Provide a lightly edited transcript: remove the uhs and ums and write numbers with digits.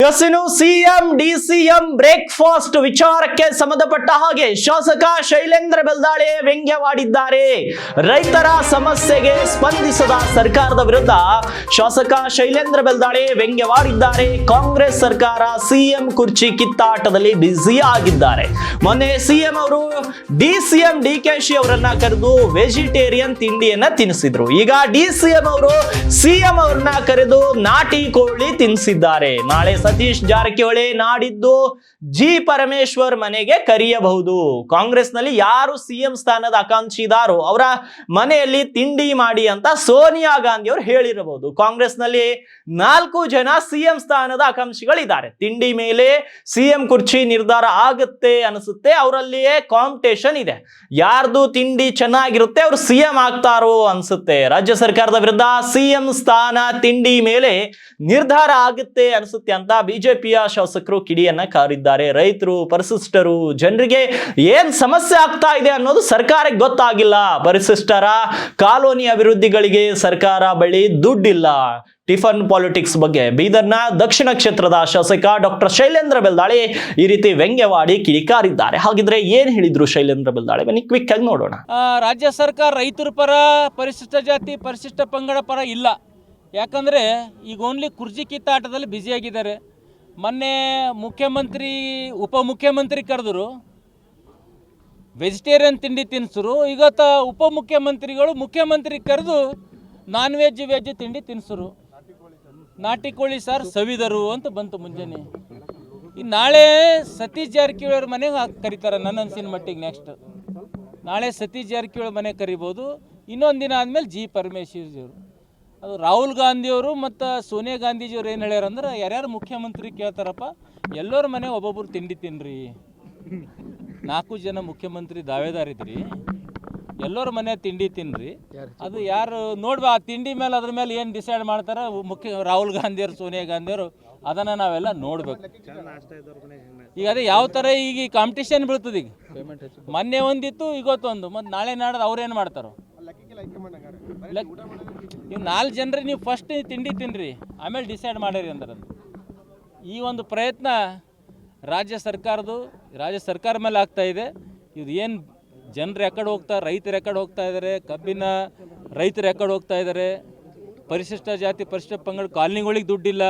ಇನ್ನು CM DCM breakfast ವಿಚಾರಕ್ಕೆ ಸಂಬಂಧಪಟ್ಟ ಹಾಗೆ ಶಾಸಕ ಶೈಲೇಂದ್ರ ಬೆಲ್ದಾಳೆ ವ್ಯಂಗ್ಯವಾಡಿದ್ದಾರೆ. ರೈತರ ಸಮಸ್ಯೆಗೆ ಸ್ಪಂದಿಸದ ಸರ್ಕಾರದ ವಿರುದ್ಧ ಶಾಸಕ ಶೈಲೇಂದ್ರ ಬೆಲ್ದಾಳೆ ವ್ಯಂಗ್ಯವಾಡಿದ್ದಾರೆ. ಕಾಂಗ್ರೆಸ್ ಸರ್ಕಾರ ಸಿಎಂ ಕುರ್ಚಿ ಕಿತ್ತಾಟದಲ್ಲಿ ಬ್ಯುಸಿ ಆಗಿದ್ದಾರೆ. ಮೊನ್ನೆ ಸಿಎಂ ಅವರು ಡಿಸಿಎಂ ಡಿಕೆಶಿ ಅವರನ್ನ ಕರೆದು ವೆಜಿಟೇರಿಯನ್ ತಿಂಡಿಯನ್ನ ತಿನ್ನಿಸಿದ್ರು. ಈಗ ಡಿಸಿಎಂ ಅವರು ಸಿಎಂ ಅವರನ್ನ ಕರೆದು ನಾಟಿ ಕೋಳಿ ತಿನ್ನಿಸಿದ್ದಾರೆ. ನಾಳೆ ಸತೀಶ್ ಜಾರಕಿಹೊಳಿ, ನಾಡಿದ್ದು ಜಿ ಪರಮೇಶ್ವರ್ ಮನೆಗೆ ಕರೆಯಬಹುದು. ಕಾಂಗ್ರೆಸ್ನಲ್ಲಿ ಯಾರು ಸಿಎಂ ಸ್ಥಾನದ ಆಕಾಂಕ್ಷಿ ಇದ್ದಾರೋ ಅವರ ಮನೆಯಲ್ಲಿ ತಿಂಡಿ ಮಾಡಿ ಅಂತ ಸೋನಿಯಾ ಗಾಂಧಿ ಅವರು ಹೇಳಿರಬಹುದು. ಕಾಂಗ್ರೆಸ್ನಲ್ಲಿ 4 ಜನ ಸಿಎಂ ಸ್ಥಾನದ ಆಕಾಂಕ್ಷಿಗಳಿದ್ದಾರೆ. ತಿಂಡಿ ಮೇಲೆ ಸಿಎಂ ಕುರ್ಚಿ ನಿರ್ಧಾರ ಆಗುತ್ತೆ ಅನಿಸುತ್ತೆ. ಅವರಲ್ಲಿಯೇ ಕಾಂಪಿಟೇಷನ್ ಇದೆ. ಯಾರ್ದು ತಿಂಡಿ ಚೆನ್ನಾಗಿರುತ್ತೆ ಅವರು ಸಿಎಂ ಆಗ್ತಾರೋ ಅನ್ಸುತ್ತೆ. ರಾಜ್ಯ ಸರ್ಕಾರದ ವಿರುದ್ಧ ಸಿಎಂ ಸ್ಥಾನ ತಿಂಡಿ ಮೇಲೆ ನಿರ್ಧಾರ ಆಗುತ್ತೆ ಅನಿಸುತ್ತೆ ಅಂತ ಬಿಜೆಪಿಯ ಶಾಸಕರು ಕಿಡಿಯನ್ನ ಕಾರಿದ್ದಾರೆ. ರೈತರು, ಪರಿಶಿಷ್ಟರು, ಜನರಿಗೆ ಏನ್ ಸಮಸ್ಯೆ ಆಗ್ತಾ ಇದೆ ಅನ್ನೋದು ಸರ್ಕಾರಕ್ಕೆ ಗೊತ್ತಾಗಿಲ್ಲ. ಪರಿಶಿಷ್ಟರ ಕಾಲೋನಿ ಅಭಿವೃದ್ಧಿಗಳಿಗೆ ಸರ್ಕಾರ ಬಳಿ ದುಡ್ಡಿಲ್ಲ. ಟಿಫನ್ ಪಾಲಿಟಿಕ್ಸ್ ಬಗ್ಗೆ ಬೀದರ್ನ ದಕ್ಷಿಣ ಕ್ಷೇತ್ರದ ಶಾಸಕ ಡಾಕ್ಟರ್ ಶೈಲೇಂದ್ರ ಬೆಲ್ದಾಳೆ ಈ ರೀತಿ ವ್ಯಂಗ್ಯವಾಡಿ ಕಿಡಿಕಾರಿದ್ದಾರೆ. ಹಾಗಿದ್ರೆ ಏನ್ ಹೇಳಿದ್ರು ಶೈಲೇಂದ್ರ ಬೆಲ್ದಾಳೆ? ಬನ್ನಿ ಕ್ವಿಕ್ ಆಗಿ ನೋಡೋಣ. ರಾಜ್ಯ ಸರ್ಕಾರ ರೈತರ ಪರ, ಪರಿಶಿಷ್ಟ ಜಾತಿ, ಪರಿಶಿಷ್ಟ ಪಂಗಡ ಪರ ಇಲ್ಲ. ಯಾಕಂದರೆ ಈಗ ಓನ್ಲಿ ಕುರ್ಚಿ ಕಿತ್ತಾಟದಲ್ಲಿ ಬ್ಯುಸಿಯಾಗಿದ್ದಾರೆ. ಮೊನ್ನೆ ಮುಖ್ಯಮಂತ್ರಿ, ಉಪಮುಖ್ಯಮಂತ್ರಿ ಕರೆದ್ರು, ವೆಜಿಟೇರಿಯನ್ ತಿಂಡಿ ತಿನ್ನಿಸ್ರು. ಇವತ್ತು ಉಪಮುಖ್ಯಮಂತ್ರಿಗಳು ಮುಖ್ಯಮಂತ್ರಿ ಕರೆದು ನಾನ್ ವೆಜ್ ತಿಂಡಿ ತಿನ್ನಿಸ್ರು. ನಾಟಿ ಕೋಳಿ ಸಾರು ಸವಿದರು ಅಂತ ಬಂತು ಮುಂಜಾನೆ. ಇನ್ನು ನಾಳೆ ಸತೀಶ್ ಜಾರಕಿಹೊಳಿ ಅವ್ರ ಮನೆಗೆ ಕರೀತಾರೆ ನನ್ನ ಅನ್ಸಿನ ಮಟ್ಟಿಗೆ. ನೆಕ್ಸ್ಟ್ ನಾಳೆ ಸತೀಶ್ ಜಾರಕಿಹೊಳಿ ಮನೆಗೆ ಕರಿಬೋದು. ಇನ್ನೊಂದು ದಿನ ಆದಮೇಲೆ ಜಿ ಪರಮೇಶ್ವರ್. ಅದು ರಾಹುಲ್ ಗಾಂಧಿಯವರು ಮತ್ತು ಸೋನಿಯಾ ಗಾಂಧೀಜಿಯವ್ರು ಏನು ಹೇಳ್ಯಾರಂದ್ರೆ, ಯಾರ್ಯಾರು ಮುಖ್ಯಮಂತ್ರಿ ಕೇಳ್ತಾರಪ್ಪ ಎಲ್ಲರ ಮನೆ ಒಬ್ಬೊಬ್ಬರು ತಿಂಡಿ ತಿನ್ನಿರಿ. 4 ಜನ ಮುಖ್ಯಮಂತ್ರಿ ದಾವೇದಾರಿದ್ರಿ, ಎಲ್ಲರ ಮನೆ ತಿಂಡಿ ತಿನ್ನಿರಿ. ಅದು ಯಾರು ನೋಡ್ಬಾ ಆ ತಿಂಡಿ ಮೇಲೆ, ಅದ್ರ ಮೇಲೆ ಏನು ಡಿಸೈಡ್ ಮಾಡ್ತಾರೆ ರಾಹುಲ್ ಗಾಂಧಿಯವರು, ಸೋನಿಯಾ ಗಾಂಧಿಯವರು, ಅದನ್ನು ನಾವೆಲ್ಲ ನೋಡ್ಬೇಕು. ಈಗ ಅದೇ ಯಾವ ಥರ ಈಗ ಕಾಂಪಿಟೇಷನ್ ಬೀಳ್ತದೆ. ಈಗ ಮೊನ್ನೆ ಒಂದಿತ್ತು, ಇವತ್ತೊಂದು, ಮತ್ತು ನಾಳೆ ನಾಡ್ದು ಅವ್ರೇನು ಮಾಡ್ತಾರೋ. ನೀವು 4 ಜನರಿಗೆ ನೀವು ಫಸ್ಟ್ ತಿಂಡಿ ತಿನ್ನಿರಿ, ಆಮೇಲೆ ಡಿಸೈಡ್ ಮಾಡಿರಿ ಅಂದ್ರೆ. ಈ ಒಂದು ಪ್ರಯತ್ನ ರಾಜ್ಯ ಸರ್ಕಾರ ಮೇಲೆ ಆಗ್ತಾ ಇದೆ. ಇದು ಏನು ಜನರು ಎಕಡೆ ಹೋಗ್ತಾರೆ, ರೈತರು ಎಕಡೆ ಹೋಗ್ತಾ ಇದ್ದಾರೆ, ಕಬ್ಬಿನ ರೈತರು ಎಕಡೆ ಹೋಗ್ತಾ ಇದ್ದಾರೆ, ಪರಿಶಿಷ್ಟ ಜಾತಿ, ಪರಿಶಿಷ್ಟ ಪಂಗಡ ಕಾಲನಿಗಳಿಗೆ ದುಡ್ಡಿಲ್ಲ.